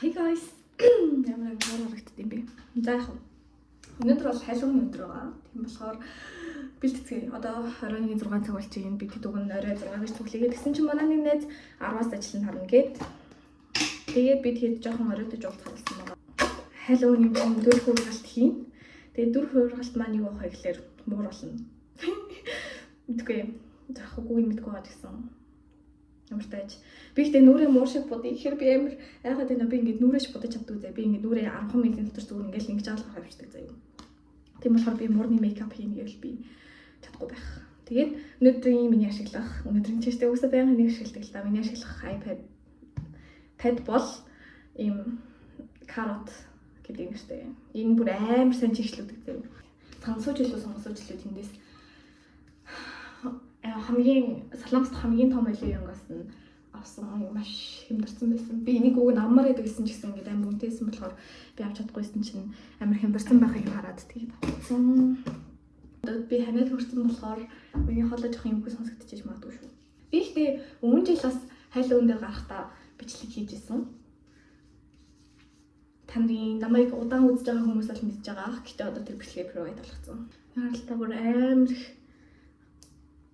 Hi guys. Ямар харагдд юм бэ? За яг өнөөдөр бол халуун өдөр байгаа. Тийм болохоор бэлтгэцгээе. Одоо 21:06 цаг болж байна. Би тэд уг нь орой 6-аас төглөгээд гэсэн чинь манай нэг найз 10-аас ажиллана харна гээд. Тэгээд би тэгэд жоохон оройтож уулзсан байгаа. Халуун юм чинь дөр хургалт хийн. Тэгээд дөр хургалт маань юу байх вэ гэхээр муур болно. Мэдгүй. Заахгүй мэдгүй байгаа гэсэн. Ямар тааж би ихтэй нүрээ муур шиг бодъё. Ихэр би амар айгаад байна. Би ингэж нүрээш бодож чаддаг зэ. Би ингэж нүрээ 10 минутын дотор зүгээр ингэж ингэж аалгах авчдаг заяа. Тийм болохоор би муурны мейкап хийнэ гэж би чадахгүй байх. Тэгээд өнөөдрийн миний ашиглах, өнөөдрийн чиштэй өсө байнгын нэг ашигладаг л да. Миний ашиглах iPad Pad бол ийм карот гэдэг юм штэй. Энэ бүр амар сайн чиглүүлдэг заяа. Сонсож тэндээс хамгийн Солонгост хамгийн том оливингаас нь авсан маш хямдарсан байсан. Би энийг уг нь аммаар гэдэг гэсэн ч гэсэн ингээд амар үнэтэйсэн болохоор би авч чадахгүйсэн чинь амар хямдарсан байхыг хараад тэгээд авсан. Би ханиад хүрсэн болохоор миний хоолой жоох юмгүй сонсогдчихэж магадгүй шүү. Би ихтэй өмнө жил бас хайлуун дээр гарахтаа бичлэг хийжсэн. Таны намайг удаан үзэж байгаа хүмүүс бол мэдж байгаа. Гэтэ одоо тэр бичлэгээ провайд болгоцсон. Яралтаа бүр амар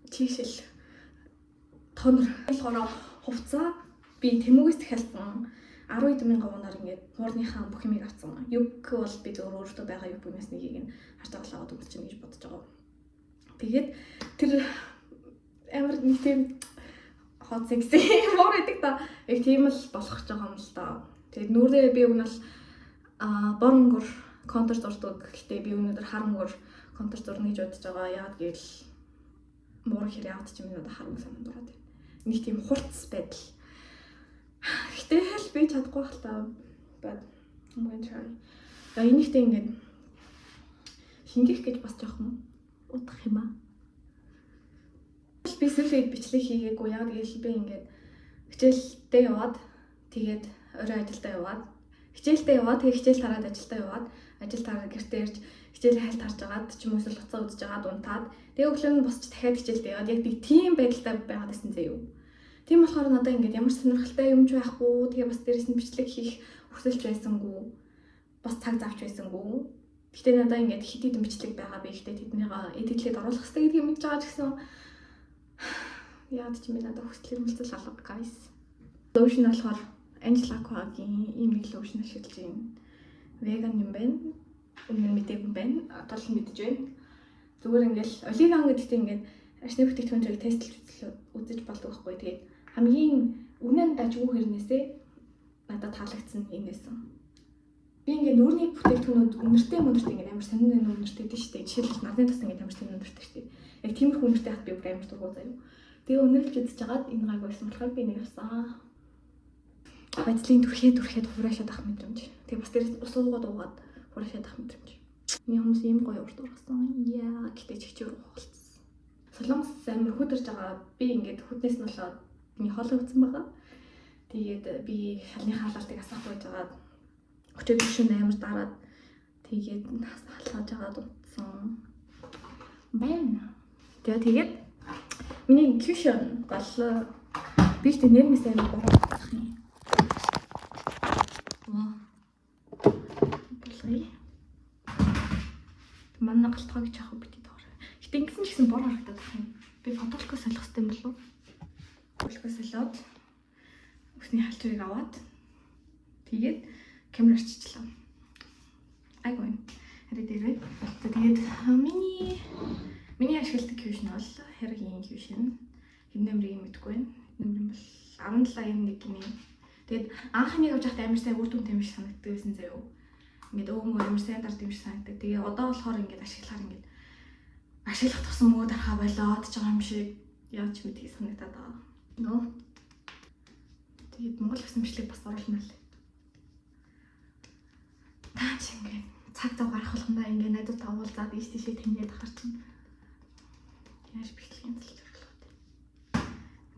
чишэл тонор болохоор хувцаа би Тэмүгээс дахиалсан 10,000 воноор ингээд муурныхаа бүх юмыг авсан. Юг бол би зөв өөртөө байгаа юг бүмээс нэгийг нь харж агалаад үзчихнэ гэж бодож байгаа. Тэгээд тэр амар нэг тийм хот секси муур идэг та. Яг тийм л болох гэж байгаа юм л да. Тэгээд нүрээ би өгнөл боронгор контор зурдаг. Гэхдээ би өнөөдөр харамгор контор зурна гэж бодож байгаа. Яагаад гэвэл муур хэрэг яваад чи минь одоо харам санаа дураад байна. Нэг тийм хурц байдал. Гэтэл би чадахгүй байх та. Бод хамгийн чай. Энийхтэй ингээд шингэх гэж бас жоохон удах юм аа. Би сүүлд бичлэг хийгээгүй. Яг гэвэл би ингээд хичээлдээ яваад тэгээд орой ажилдаа яваад хичээлдээ яваад тэгээд хичээл тараад ажилдаа яваад ажил тараад гэртээ ирж хичээл хайлт харж агаад ч юм уу эсвэл уцаа үзэж агаад унтаад тэгээ өглөө нь босч дахиад хичээлдээ яваад яг тийм байдалтай байгаад байсан зэ юу. Тийм болохоор надад ингээд ямар сонирхолтой юмч байхгүй тэгээ бас дээрэс нь бичлэг хийх хүсэлж байсангүй бас цаг завч байсангүй. Гэтэ надад ингээд хит хитэн бичлэг байгаа би ихтэй тэднийг эдитлээд оруулах хэрэгтэй гэдгийг мэдж байгаа ч гэсэн яад ч юм надад хүсэл хэмжил алга guys. Lotion болохоор Angela Aquaгийн ийм нэг lotion ашиглаж байна. Vegan юм байна. Өмнө нь мэдээгүй юм байна. Одоо л мэдэж байна. Зүгээр ингээл оливан гэдэгтээ ингээд ашны бүтээгдэхүүнийг тестэлж үзэж болдог байхгүй. Тэгээд хамгийн үнэн дажгүй хэрнээсээ надад таалагдсан юм байсан. Би ингээд нүүрний бүтээгдэхүүнүүд үнэртэй ингээд амар сонин үнэртэй дээ шүү дээ. Жишээлбэл надны тас ингээд амар сонин үнэртэй шүү дээ. Яг тиймэрхүү үнэртэй хат би бүр амар дургуй заяа. Тэгээ өнөрлж үзэж хагаад энэ гайг байсан болохоор би нэг авсан. Байдлын түрхээд хураашаад ах мэдрэмж. Тэгээ бас дээрээс ус уугаад хураашаад ах мэдрэмж. Миний хүмүүс ийм гоё урд ургасан. Яа гэтээ чигчээр ухалцсан. Солонгос амар хөдөрж байгаа. Би ингээд хөднээс нь болоод миний хоолой утсан байгаа. Тэгээд би шалны хаалалтыг асаах байж байгаа. Өчигдөр шөнө амар дараад тэгээд халааж агаад утсан. Байна. Тэгээд миний cushion бол би ч нэрмээс амар бороо юм. Манай галтгоо гэж яах вэ бити доор. Гэтэ ингэсэн ч гэсэн бор харагдаад байна. Би фотолко солих хэрэгтэй юм болов уу? Фотолко солиод өсний халчрыг аваад тэгээд камер арчичлаа. Айгүй. Харин дээрээ. Тэгээд миний ашигладаг cushion бол хэргийн cushion. Хэн нэмрийг мэдгүй байна. Нэмэр бол 17.1 гинэ. Тэгээд анхныг авч байхдаа амар сайн үр дүнтэй юм шиг санагддаг байсан заяа. Ингээд өөмөө амар сайн дард юм шиг санагддаг. Тэгээ одоо болохоор ингээд ашиглах тусам мөө дарахаа болоод ч байгаа юм шиг яаж ч мэдгийг санагдаад байгаа. Нөө. Тэгээд Монгол гэсэн бичлэг бас оруулна л. Таач ингээд цаг зав гарах болгондоо ингээд найзуудтай уулзаад ийш тийшээ тэмнээд ахар чинь. Яаж бичлэгийн төлөв.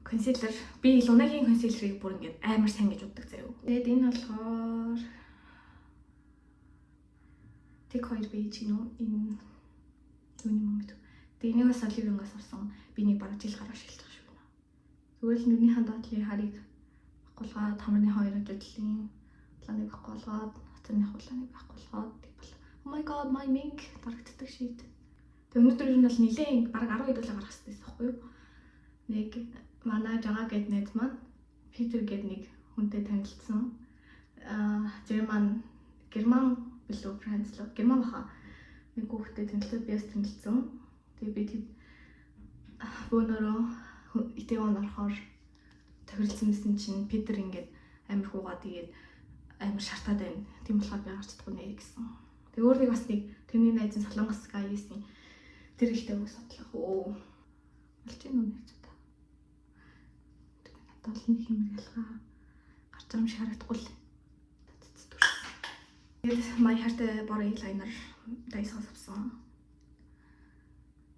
Консилер би Лунагийн консилерыг бүр ингээд амар сайн гэж боддог заяа. Тэгээд энэ болохоор Тэг 2 бэж гинөө энэ юуны юм бэ? Тэгээд энийг бас оливингаас авсан. Би нэг бараг жил гараа ашиглаж байгаа шүү. Зүгээр л нүрийн хандаатлын харийг багуулгаад хамрын 2 ажлын хулааныг байхгүй болгоод, хоцорны хулааныг байхгүй болгоод тийм бол oh my god my mink дарагддаг шийд. Тэг өнөөдөр ер нь бол нилээн бараг 10 хэдүүлээ гарах хэрэгтэй байхгүй юу? Нэг манай жагаа гэд найз маань Питер гэд нэг хүнтэй танилцсан. Герман билүү Францлоо. Герман баха. Нэг хүүхдэд танилцаад биас танилцсан. Тэгээ би тэд бөөнөрөө Итewon орохоор тохиролцсон байсан чинь Питер ингээд амар хуугаа тэгээд амар шартаад байна. Тийм болохоор би гарч чадахгүй нэ гэсэн. Тэг өөр нэг бас нэг тэрний найзын Солонгос гайсэн. Тэр ихтэй үг судлах. Оо. Болж ийн үнэ ч та. Надад л нэг юм ялгаа гарч байгаа юм шиг харагдахгүй л. Тэгээд My Heart Body Liner дайсгаас авсан.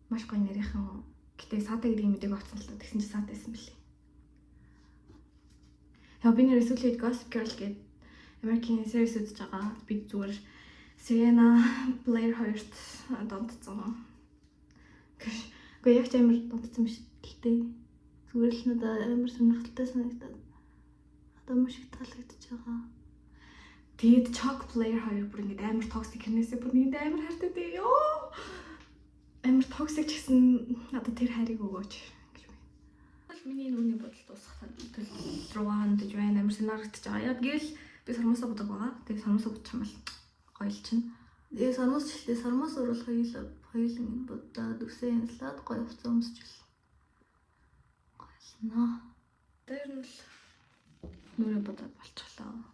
Маш гоё нэрийнхэн. Гэтэ саата гэдэг юм мэдээг авсан л та. Тэгсэн чинь саата байсан билээ. Яг би нэр сүүлийн Gossip Girl гэдэг American series үзэж байгаа. Би зүгээр Serena Blair хоёрт донтцсон. Гэхдээ яг ч амар донтцсон биш гэлтэй. Зүгээр л надад амар сонирхолтой санагдаад. Одоо маш их таалагдчихж байгаа. Тэгээд Chuck Blair хоёр бүр ингэ амар toxic хэрнээсээ бүр нэгэнд амар хайртай дээ. Йоо. Амар toxic ч гэсэн надад тэр хайрыг өгөөч гэж байна. Миний нүуний бодол дуусах төл руу хандж байна. Амар сонирхогдож байгаа. Яг гэвэл би сармасаа бодог байгаа. Тэгээд сармасаа бодчих юм бол гоё л чинь. Тэгээ сармас оруулах хоёулын бодоод үсээ янзлаад гоё хувцас өмсчихл. Гоёлноо. Тэр нь л нүрээ бодоод болчихлоо.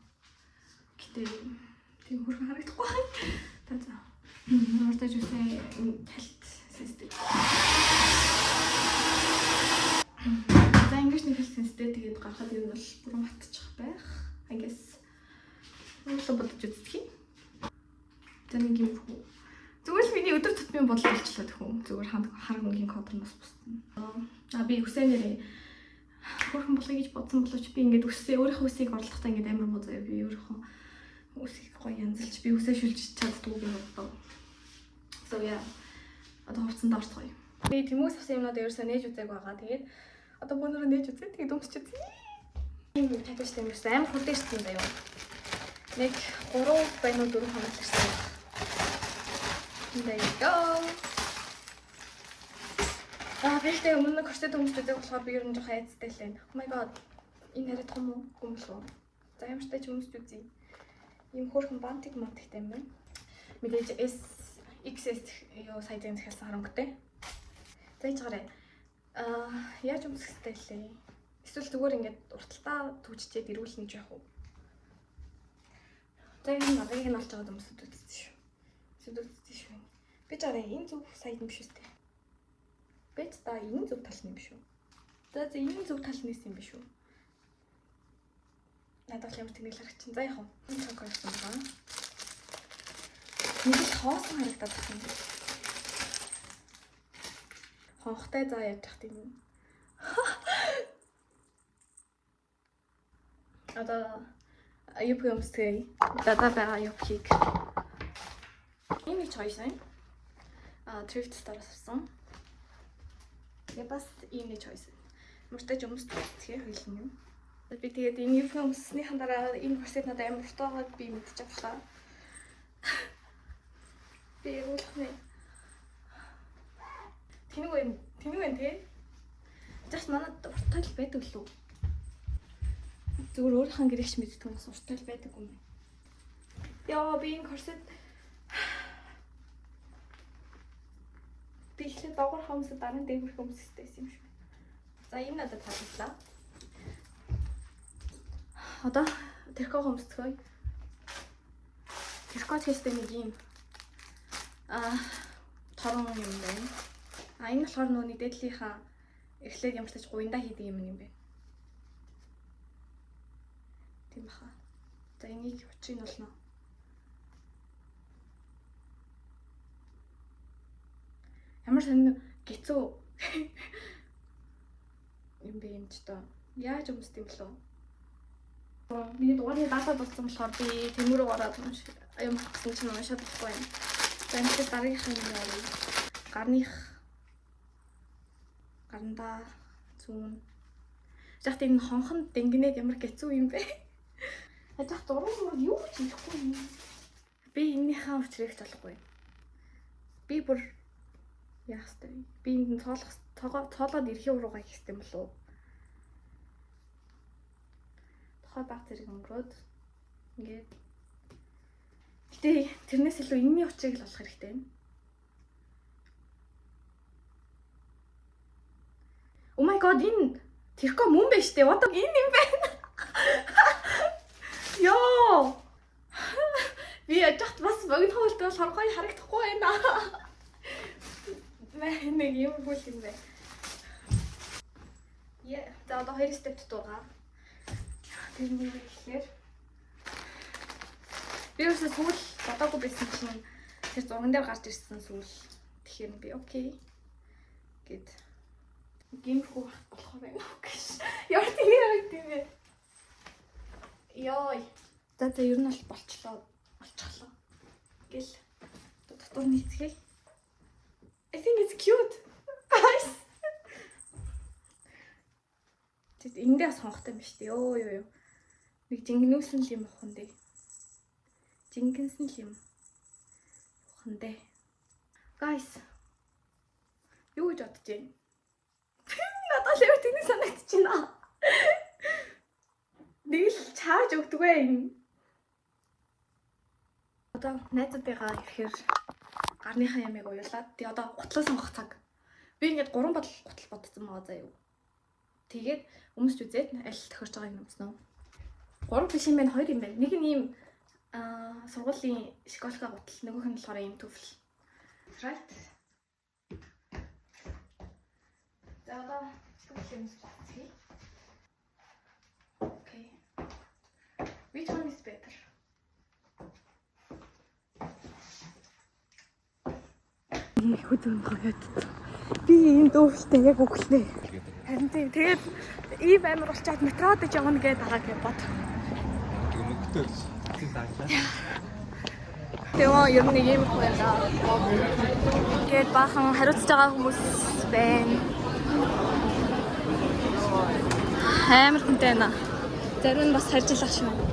Гэтэ тийм хөрхөн харагдахгүй байна. За. Ордож үсээ талт систем. За ингэж нэг хэлсэнстэй тэгээд гарахад ер нь бол бүрэн матчих байх. I guess. Өөрөөр бодож үздэг юм. За нэг юм хөө. Зүгээр л миний өдөр тутмын бодол болчихлоо тэхүү. Зүгээр харангийн кодроноос бусна. Би үсэнэрээ хөрхөн болохыг гэж бодсон боловч би ингээд өөрийнхөө үсийг орлохдоо ингээд амар бодоо. Би өөрийнхөө үсийг гоё янзалж би үсээ шүлж чаддгүй би бодлоо. So yeah. Одоо хувцсанд орцгоё. Би тэмүүс авсан юмнууд ерөөсөө нээж үзээг байгаа. Тэгээд одоо бөөнөрөө нээж үзээ. Тэгээд өмсч үзье. Ийм татвартай юм ерөөсөө амар хүлээжсэн заяа. Нэг 3 байна уу 4 хоног ирсэн. There you go. Бэлтэй өмнө корсет өмсч үзээг болохоор би ер нь жоохон айцтай л байна. Oh my god. Энэ яриад том уу? Гүмлөө. За ямартай ч өмсч үзье. Ийм хөөрхөн бантик мантиктай юм байна. Мэдээж XS юу сайзын захиалсан харамгтай. За ийж гараа. Яаж өмсөх хэрэгтэй лээ? Эсвэл зүгээр ингээд урталтаа түгжчээд ирүүлнэ гэж яах вэ? За энэ надыг нь олж аваад өмсөд үзсэн шүү. Үзсэн шүү. Би жараа энэ зөв сайд юм биш үү? Бэт та энэ зөв тал нь юм биш үү? За энэ зөв тал нь юм биш үү? Надад л ямар тэнэг л харагч. За яах вэ? Энэ цаг байсан байгаа. Нэг л хоосон харагдаад байна. Хонхтой заа яаж тах тийм. Одоо аюуп юмстэй. Дада байгаа аюупхийг. Энэ нэг choice байна. Thrift store-оос авсан. Тэгээ бас ийм нэг choice. Мөртөж өмсч үзье хоёулын юм. Би тэгээд энэ аюуп өмссөнийхэн дараа энэ корсет надад амар дуртайгаад би мэдчих авлаа. Би уулахны. Тэнэг байна тий. Just манад урттай л байдаг лүү. Зүгээр өөрийнхөө гэрэгч мэддэг хүмүүс урттай л байдаг юм байна. Яа би энэ корсет би ихлэ доогор хүмүүсд дараа нь дээгүүр хүмүүстэй байсан юм шиг. За энэ надад таалагдлаа. Одоо тэрхүү хүмүүстэй. Тэрхүү хийстэй нэг юм торон юм байна. Энэ болохоор нөөний дээдлийнхаа эхлээд ямар ч тач гуйндаа хийдэг юм байна. Тийм баха. За энийг учрыг болно. Ямар сонир гэцүү юм бэ юм ч тоо. Яаж өмсдөг юм болов? Миний дугаарыг даатаад болсон болохоор би тэмүүрээ ороод юм гэсэн чинь уншаад байхгүй юм. За энэ дараагийнх нь яа. Гарандаа зүүн. Жахт энэ хонхон дэнгэнээд ямар гэцүү юм бэ? Ажих зураг юу ч хийхгүй юм. Би эннийхээ учрыг толгогүй. Би бүр яах вэ? Би энд цоолоод ирэхээ уруугаа хийх юм болов уу? Тохой баг зэрэг өнгөрөөд ингээд. Гэтэ тэрнээс илүү энэний учрыг л олох хэрэгтэй юм. Oh my god, энэ тэрхүү мөн байж тээ. Одоо энэ юм байна. Йоо. Би ажихт бас богино хөвөлт болохоор гоё харагдахгүй байна. Нэг юм бүл юм бэ. Яа, за одоо 2 степ дуугаа. Тэр нэг ихлээр. Би өөрөөсөө сүүл бодоогүй байсан чинь тэр зурган дээр гарч ирсэн сүүл. Тэгэхээр би окей гэд гимхүү болох байх гэж. Яа тийм юм бэ? Йой. За ер нь бол болчлоо. Гэл дотор нийцгээе. I think it's cute. Тэд эндээ сонгохтой юм шүү дээ. Ёо. Нэг жингнүүлсэн л юм ухсан дээ. Жингэнсэн л юм ухсан дээ. Guys. Юу гэж бодож байна? Надад л тийм санагдчихна. Нэг л чааж өгдөг бай юм. Одоо найзуудтайгаа ирэхээр гарныхаа ямыг уйлаад тий одоо гутлаа сонгох цаг. Би ингээд 3 гутал бодсон байгаа заа юу. Тэгээд өмсч үзээд аль тохиорч байгааг нь өмснө. 3 биш юм байна, 2 юм байна. Нэг нь ийм сургуулийн школка гутал, нөгөөх нь болохоор ийм төвл. Right. За одоо төвл өмсч үзье. Okay. Which one is better? Хөдөлгөөн гоёд. Би энэ дүүрэлтэй яг өглөө. Харин тийм тэгээд ийм амар болчаад метрод ч явна гэдэг байгаа гэж бод. Гүнэгтэй тийм даглаа. Тэгээ ер нь ийм их байна. Гээд баахан хариуцж байгаа хүмүүс байна. Амар хүнтэй байна. Зарим нь бас харж илах шиг.